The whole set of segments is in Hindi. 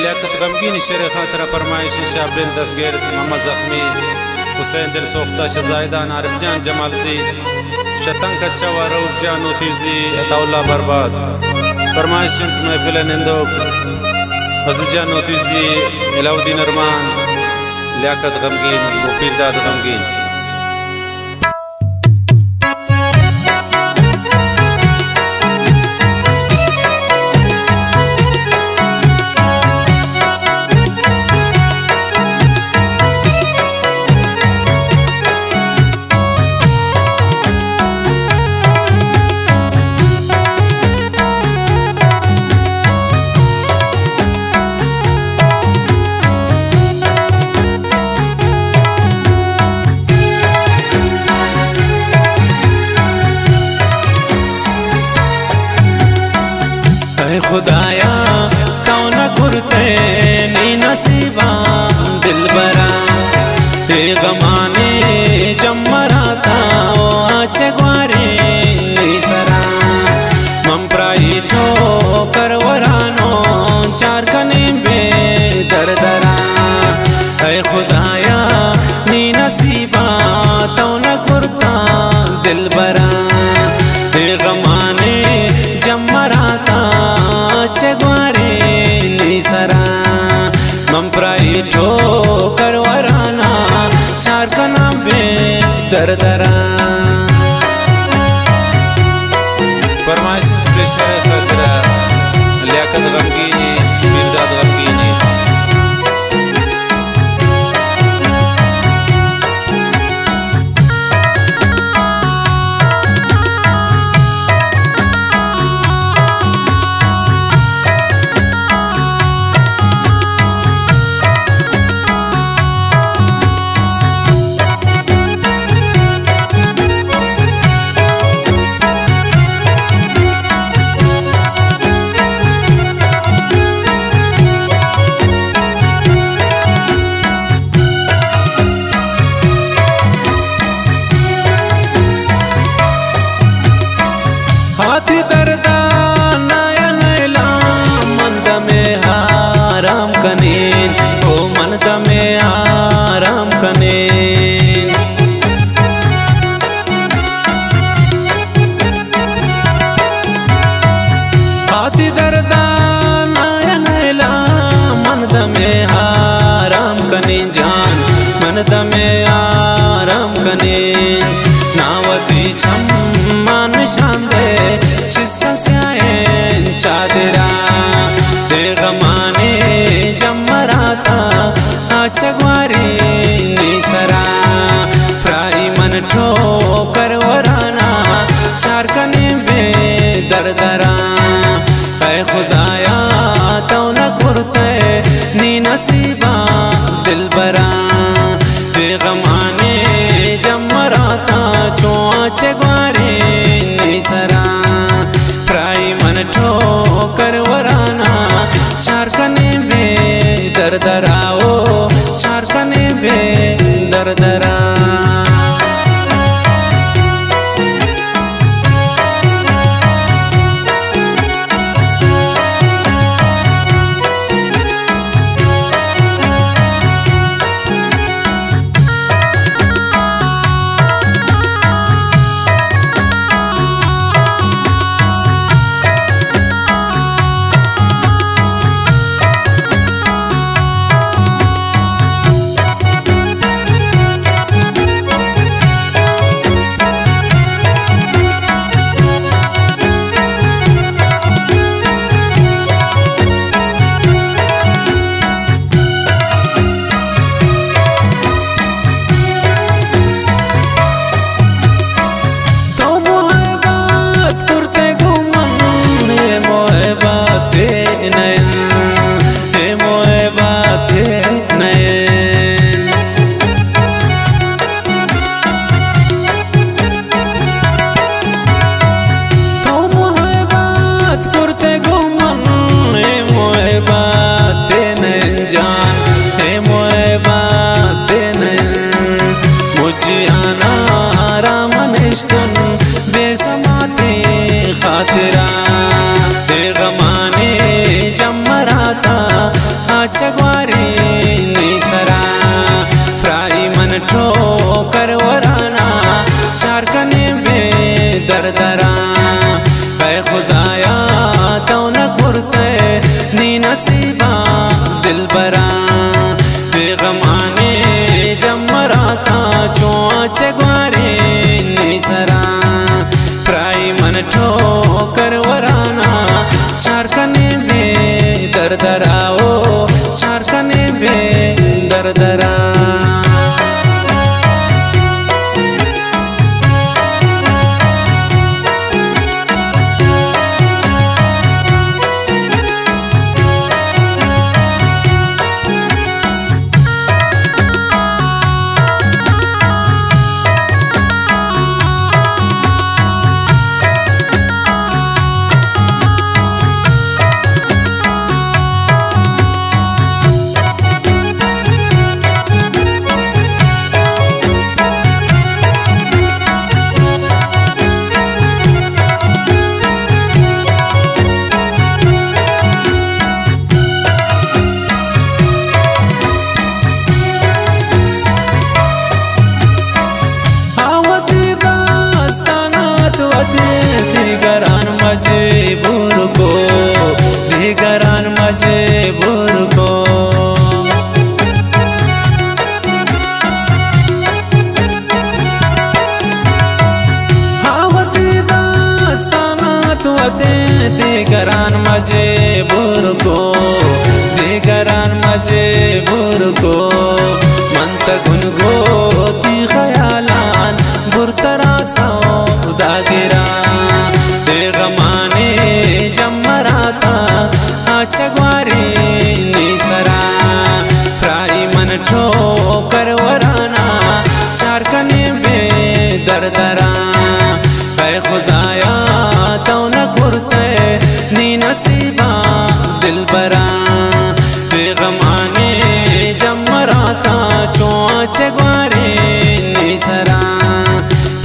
लियाकत गमगीन शेर खातर फरमाइश शाबरिन दसगीर मोहम्मद जख्मी हुसैन दिल सोख्ता शजायदा आरिफ जान जमाल जी शतंग अच्छा रऊफ जान नोतीजी अताउल्ला बर्बाद फरमाइश महफिल निंदोक अजीज जान नोतीजी इलाउद्दीन अरमान लियाकत गमगीन मुफीरदाद गमगीन खुदाया तो न कुरते नी नसीबा दिल बरा ते गमाने जमराता ओ आचे ग्वारे नी सरा ममप्राई ठो करवरानो चार कने बे दरदरा है खुदाया नी नसीबा तो न कुरता दिल बरा ते गमाने जमराता चगवारे निसरा ममप्राई ठो करवराना चार कना बे दरदरा फरमाइश शेर खातर लियाकत गमगीनी मुफीरदाद गमगीनी हाथी दर्दा नया नैला मंद में आराम कनीन ओ मंद में आराम कनीन हाथी दर्दा नया नैला मंद में आराम कनीन जान मंद में आराम कनीन नावती छम्मान शांदे जिसका स्यायन चादरा दे गमाने जमराता आचगवारी निसरा प्राई मन ठो करवराना चार कने बे दरदरा ऐ खुदाया तो न कुरते नी नसीबा दिल बरा दे गमाने जमराता चो आचगवारी निसरा प्राई मन ठो करवराना चार कने बे दरदरा ओ चार कने बे दरदरा चगवारी निसरा प्राई मन ठोकर वराना चार कने बे दरदरा ऐ खुदाया तो न खुरते नी नसीबा दिल बरा बेगमाने जमराता चोआ चगवारी निसरा प्राई मन ठोकर वराना चार कने बे दरदरा ओ चार कने बे दरदरा दिगरान मजबूर को दिगरान मजबूर को हावती दास्तानात वते दिगरान मजबूर को दिगरान मजबूर को मंत गुनगोती खयालान गुरतरा सौदागिरा बेगमाने जमराता चगवारी निसरा प्राई मन ठोकर वराना चार कने बे दरदरा ऐ खुदाया तो न खुरते नी नसीबा दिल बरा बेगमाने जमराता चोआ चगवारी निसरा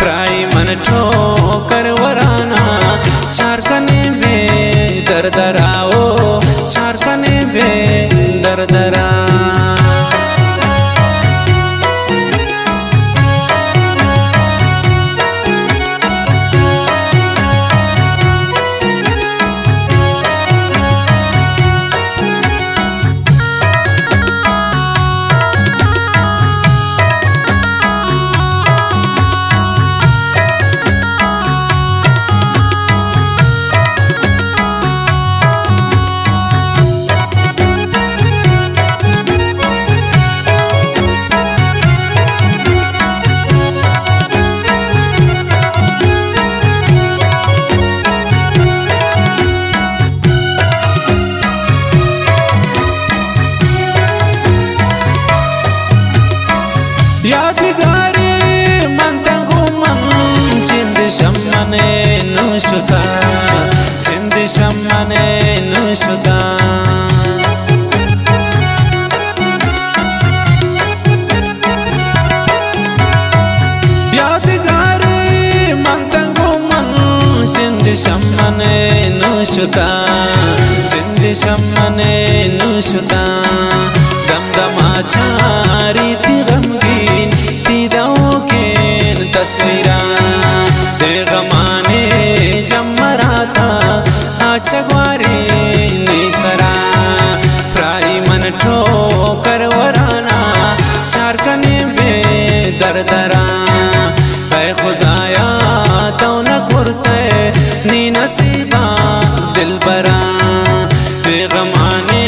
प्राई मन ठोकर वराना चार कने बे दरदरा ओ चार कने बे दरदरा यादगारे मंतगु मन जिंद शम्मने नुशुदा जिंद शम्मने नुशुदा यादगारे मंतगु मन जिंद शम्मने नुशुदा जिंद शम्मने नुशुदा दमदमा चारी थी गमगीन तीदाओं के तस्वीरा बेगमाने जमराता चगवारी निसरा प्राई मन ठोकर वराना चार कने बे दरदरा ऐ खुदाया तो न खुरते नी नसीबा दिल बरा बेगमाने